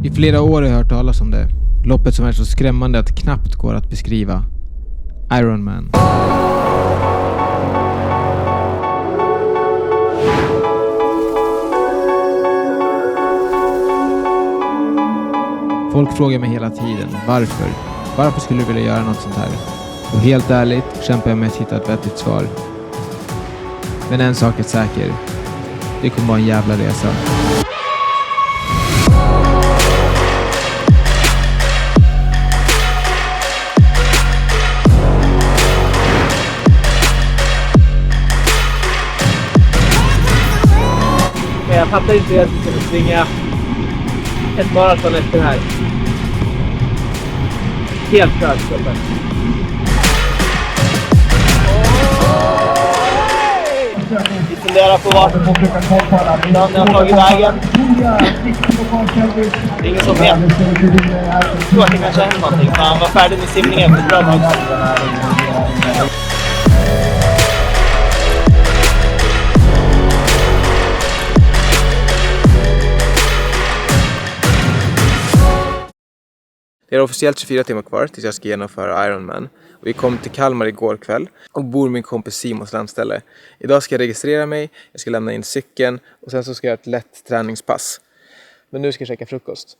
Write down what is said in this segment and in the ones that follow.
I flera år har jag hört talas om det. Loppet som är så skrämmande att knappt går att beskriva. Ironman. Folk frågar mig hela tiden, varför? Varför skulle du vilja göra något sånt här? Och helt ärligt kämpar jag med att hitta ett vettigt svar. Men en sak är säker. Det kommer vara en jävla resa. Jag fattar inte att jag skulle springa ett maraton efter det här. Helt klart. Vi funderar på vart den har tagit vägen. Det är ingen som vet. Jag tror att det kanske händer någonting. Han var färdig med simningen för ett bra tag. Det är officiellt 24 timmar kvar tills jag ska genomföra Ironman. Och vi kom till Kalmar igår kväll och bor min kompis Simons landställe. Idag ska jag registrera mig, jag ska lämna in cykeln och sen så ska jag göra ett lätt träningspass. Men nu ska jag käka frukost.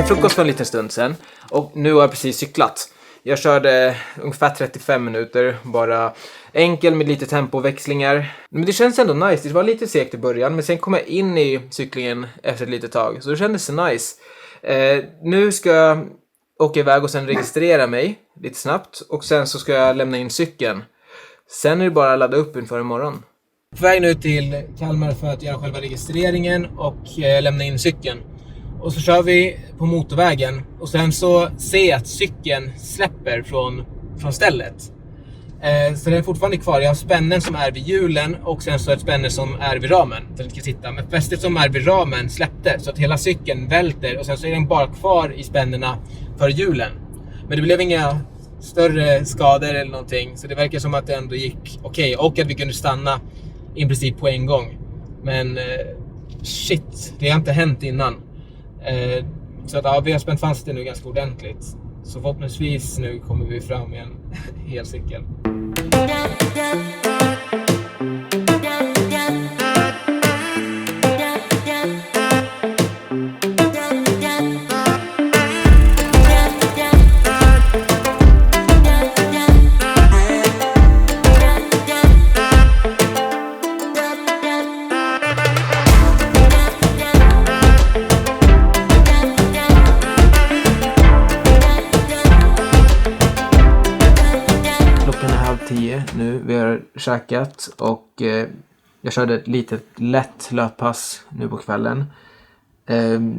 Frukost för en liten stund sedan och nu har jag precis cyklat. Jag körde ungefär 35 minuter, bara enkel med lite tempoväxlingar. Men det känns ändå nice, det var lite segt i början men sen kom jag in i cyklingen efter ett litet tag. Så det kändes så nice. Nu ska jag åka iväg och sen registrera mig lite snabbt och sen så ska jag lämna in cykeln. Sen är det bara att ladda upp inför imorgon. På väg nu till Kalmar för att göra själva registreringen och lämna in cykeln. Och så kör vi på motorvägen och sen så ser jag att cykeln släpper från stället. Så den är fortfarande kvar. Jag har spännen som är vid hjulen och sen så ett spänne som är vid ramen. Så den ska sitta. Men fästet som är vid ramen släppte så att hela cykeln välter och sen så är den bara kvar i spännena för hjulen. Men det blev inga större skador eller någonting. Så det verkar som att det ändå gick okej. Och att vi kunde stanna i princip på en gång. Men shit, det har inte hänt innan. Så att ja, vi har spänt fast det nu ganska ordentligt. Så förhoppningsvis nu kommer vi fram med en hel cykel. Nu, vi har käkat och jag körde ett litet lätt löppass nu på kvällen.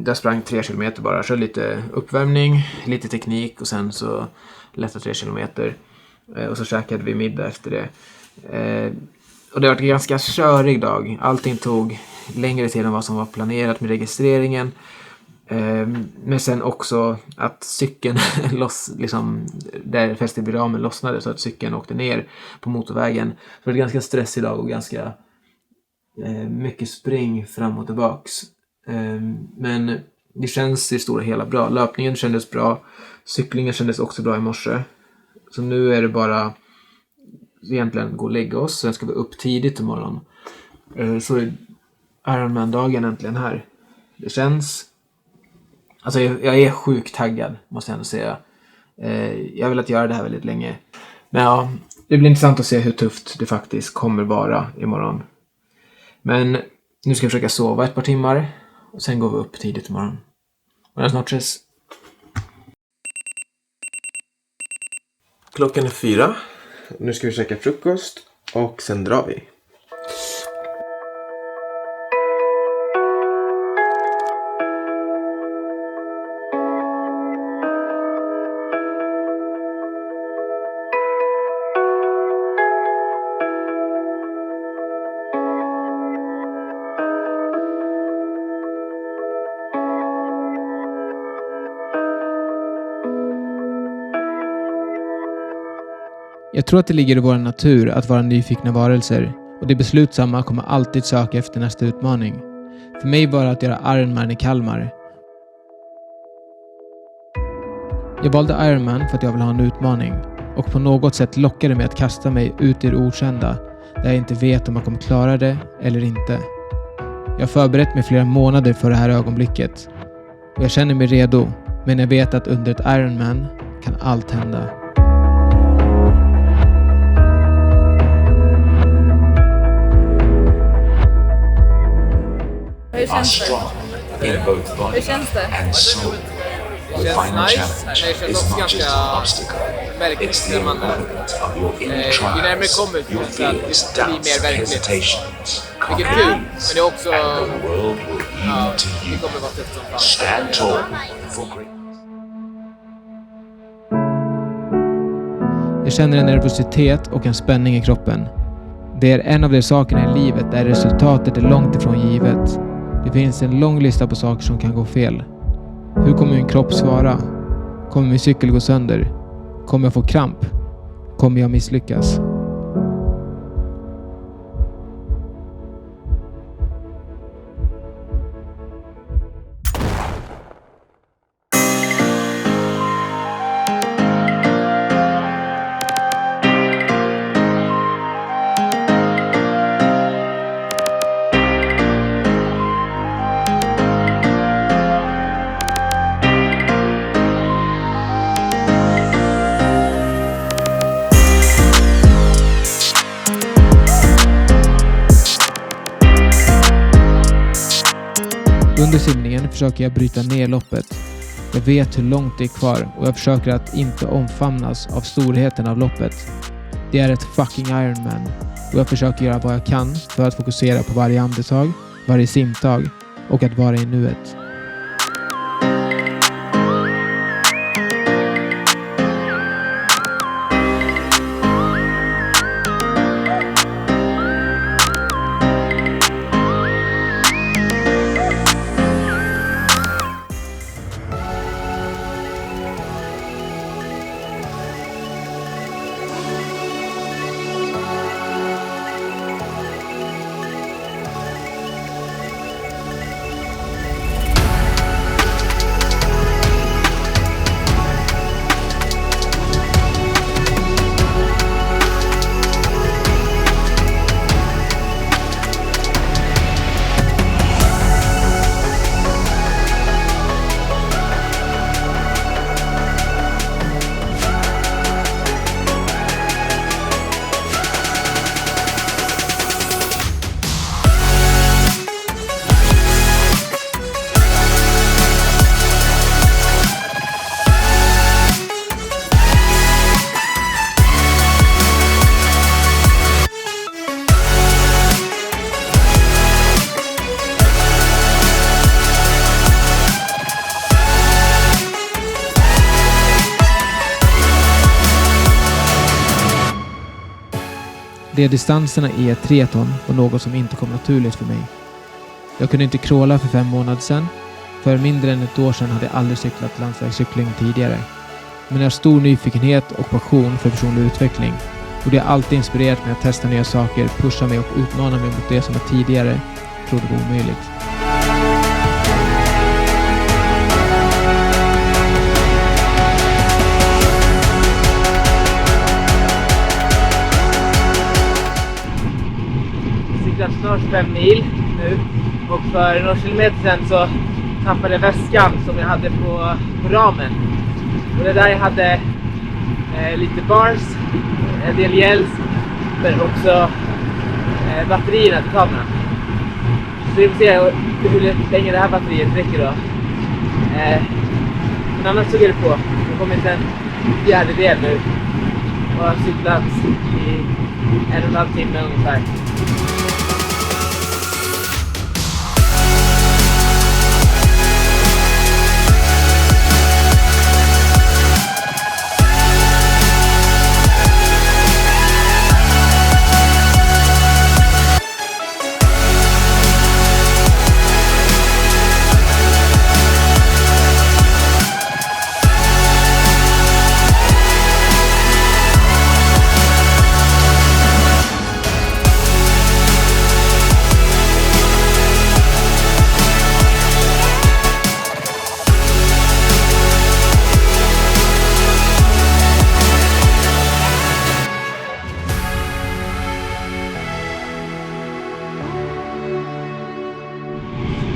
Jag sprang 3 kilometer bara, jag körde lite uppvärmning, lite teknik och sen så lätta 3 kilometer. Och så käkade vi middag efter det. Och det var en ganska körig dag, allting tog längre tid än vad som var planerat med registreringen. Men sen också att cykeln liksom, där fästet vid ramen lossnade så att cykeln åkte ner på motorvägen. Så det var ganska stressig dag och ganska mycket spring fram och tillbaks. Men det känns i stora hela bra. Löpningen kändes bra. Cyklingen kändes också bra i morse. Så nu är det bara egentligen gå och lägga oss. Sen ska vi upp tidigt imorgon. Så är Ironman-dagen äntligen här. Det känns... Alltså jag är sjukt taggad, måste jag ändå säga. Jag har velat göra det här väldigt länge. Men ja, det blir intressant att se hur tufft det faktiskt kommer vara imorgon. Men nu ska jag försöka sova ett par timmar. Och sen går vi upp tidigt imorgon. Buenas noches. Klockan är 4. Nu ska vi käka frukost och sen drar vi. Jag tror att det ligger i vår natur att vara nyfikna varelser och det beslutsamma kommer alltid söka efter nästa utmaning. För mig var det att göra Ironman i Kalmar. Jag valde Ironman för att jag vill ha en utmaning och på något sätt lockade mig att kasta mig ut i det okända där jag inte vet om jag kommer klara det eller inte. Jag har förberett mig flera månader för det här ögonblicket och jag känner mig redo, men jag vet att under ett Ironman kan allt hända. Hur känns det? Hur känns det? Det känns nice, men det känns också ganska verkligt skrämmande. Ju närmare det kommer så att det blir mer verkligt. Vilket är kul, men det är också... Ja, det kommer vara tufft som fan. Jag känner en nervositet och en spänning i kroppen. Det är en av de sakerna i livet där resultatet är långt ifrån givet. Det finns en lång lista på saker som kan gå fel. Hur kommer min kropp svara? Kommer min cykel gå sönder? Kommer jag få kramp? Kommer jag misslyckas? Under simningen försöker jag bryta ner loppet. Jag vet hur långt det är kvar och jag försöker att inte omfamnas av storheten av loppet. Det är ett fucking Ironman och jag försöker göra vad jag kan för att fokusera på varje andetag, varje simtag och att vara i nuet. De distanserna i ett triathlon var något som inte kom naturligt för mig. Jag kunde inte crawla för 5 månader sedan. För mindre än ett år sedan hade jag aldrig cyklat landsvägscykling tidigare. Men jag har stor nyfikenhet och passion för personlig utveckling. Och det har alltid inspirerat mig att testa nya saker, pusha mig och utmana mig mot det som jag tidigare trodde var omöjligt. Snart 5 mil nu och för några kilometer sedan så tappade jag väskan som jag hade på ramen och det där jag hade lite bars, en del gels men också batterierna till kameran. Så vi får se hur länge det här batteriet räcker då. Men annars så går det på. Det kommer inte en fjärdedel nu och har cyklat i 1,5 timme ungefär.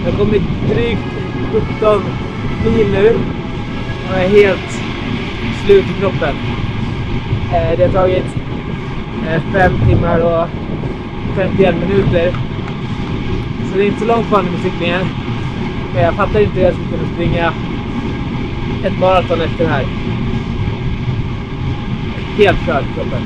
Jag har kommit drygt 17 mil nu och är helt slut i kroppen. Det har tagit 5 timmar och 51 minuter. Så det är inte så långt kvar med cyklingen. Men jag fattar inte hur jag ska kunna springa ett maraton efter det här. Helt klar i kroppen.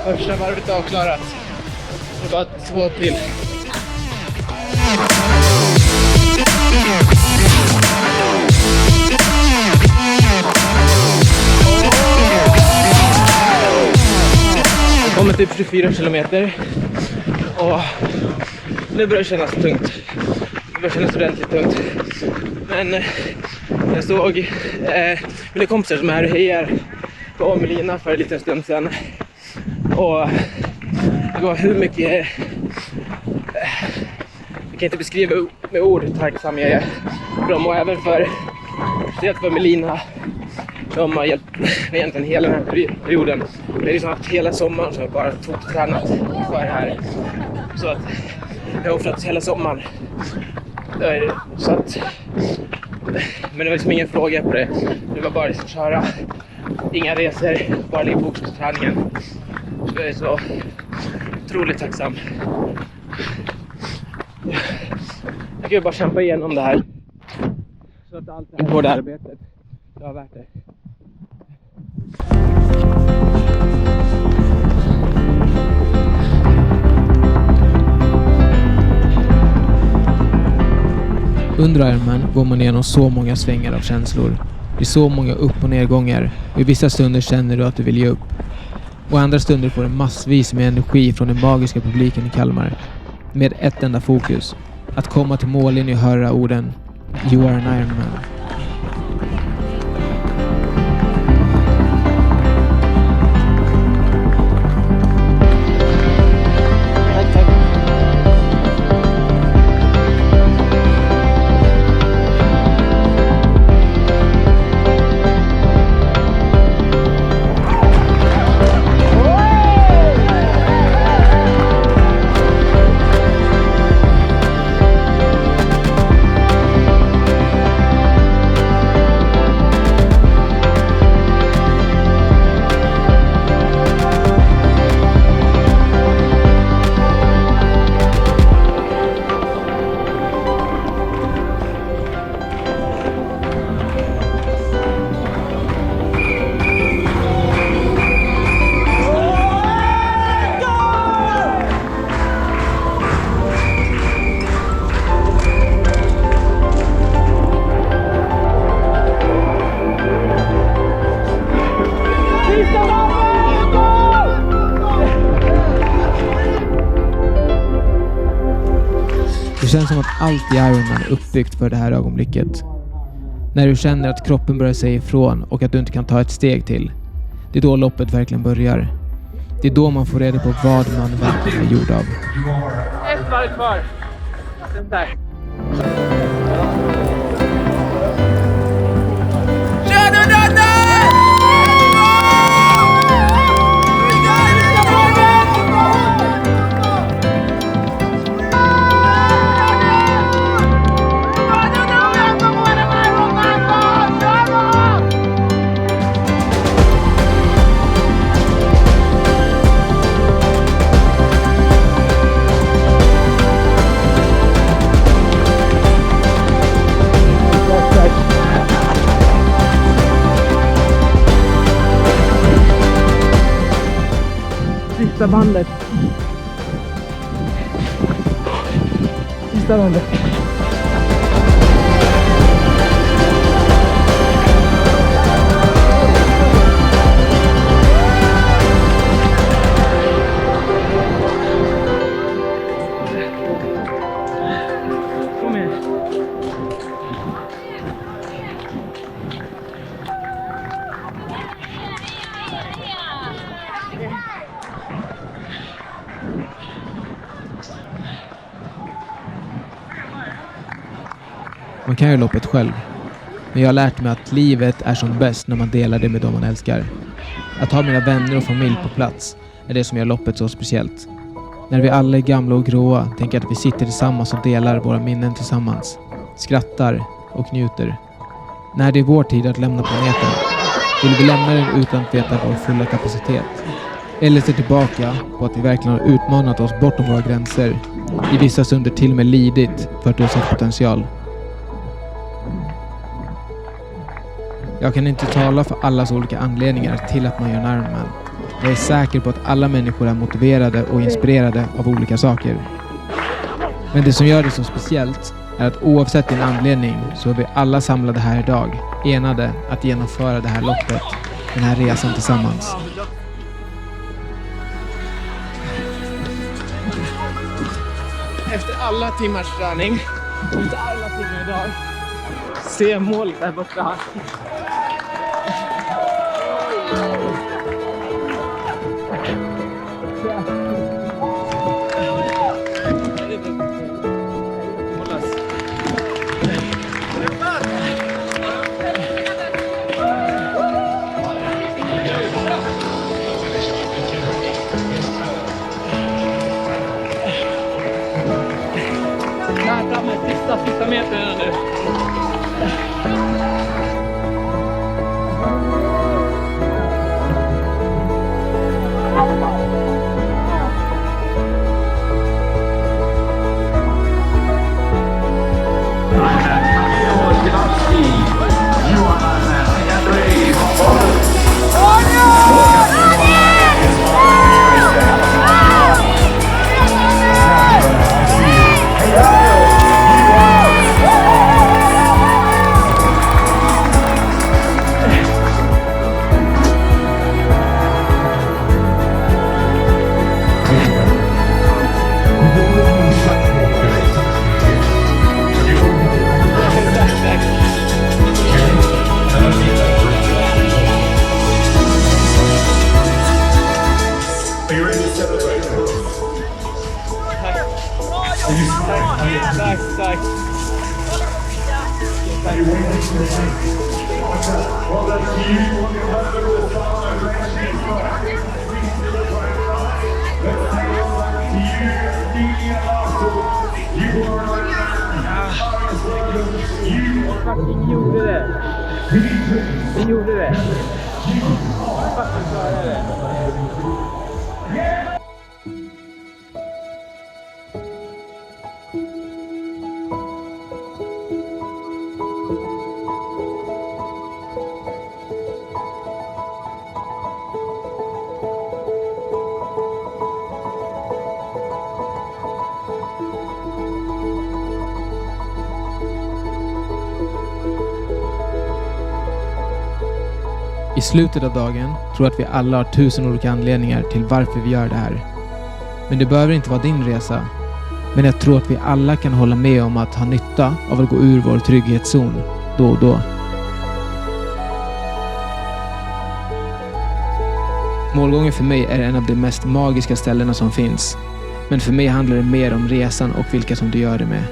Första varvet avklarat. Det var 2 till. Jag kommer typ 24 kilometer. Och nu börjar det kännas tungt. Det börjar kännas ordentligt tungt. Men jag såg mina kompisar som är här och hejar på Melina för en liten stund sedan. Och det var hur mycket jag kan inte beskriva med ord hur tacksam jag är för dem, och även för Melina som har hjälpt mig egentligen hela den här perioden. Jag har liksom haft hela sommaren som jag bara tränat för det här, så att jag har offrat hela sommaren. Så att, men det var liksom ingen fråga på det. Det var bara liksom köra, inga resor, bara ligga fokus på träningen. Så jag är så otroligt tacksam. Jag kan ju bara kämpa igenom det här. Så att allt det här hårda arbetet, det var värt det. Under Ironman går man igenom så många svängar av känslor. Det är så många upp- och nedgångar. Och i vissa stunder känner du att du vill ge upp. Och andra stunder får du massvis med energi från den magiska publiken i Kalmar. Med ett enda fokus. Att komma till mållinjen och höra orden "You are an Ironman". Det känns som att allt i Ironman är uppbyggt för det här ögonblicket. När du känner att kroppen börjar säga ifrån och att du inte kan ta ett steg till. Det är då loppet verkligen börjar. Det är då man får reda på vad man verkligen är gjord av. Ett varv kvar. Den där. Sista bandet. Sista bandet. Kom igen. Man kan göra loppet själv. Men jag har lärt mig att livet är som bäst när man delar det med dem man älskar. Att ha mina vänner och familj på plats är det som gör loppet så speciellt. När vi alla är gamla och gråa tänker jag att vi sitter tillsammans och delar våra minnen tillsammans. Skrattar och njuter. När det är vår tid att lämna planeten vill vi lämna den utan att veta vår fulla kapacitet. Eller se tillbaka på att vi verkligen har utmanat oss bortom våra gränser. I vissa stunder till och med lidit för att du har sett potential. Jag kan inte tala för allas olika anledningar till att man gör en Ironman. Jag är säker på att alla människor är motiverade och inspirerade av olika saker. Men det som gör det så speciellt är att oavsett din anledning så är vi alla samlade här idag, enade att genomföra det här loppet, den här resan tillsammans. Efter alla timmars träning, efter alla timmar idag, se målet där borta. Sista meterna nu. Tack. Vi gjorde det. Vi gjorde det. Fucking klarade det. I slutet av dagen tror jag att vi alla har 1000 olika anledningar till varför vi gör det här. Men det behöver inte vara din resa. Men jag tror att vi alla kan hålla med om att ha nytta av att gå ur vår trygghetszon då och då. Målgången för mig är en av de mest magiska ställena som finns. Men för mig handlar det mer om resan och vilka som du gör det med.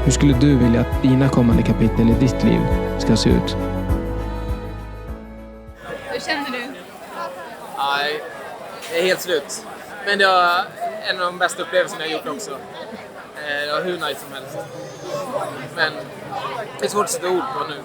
Hur skulle du vilja att dina kommande kapitel i ditt liv ska se ut? Hur känner du? Nej, det är helt slut. Men det var en av de bästa upplevelserna jag gjort också. Det var hur nice som helst. Men det är svårt att sätta ord på nu.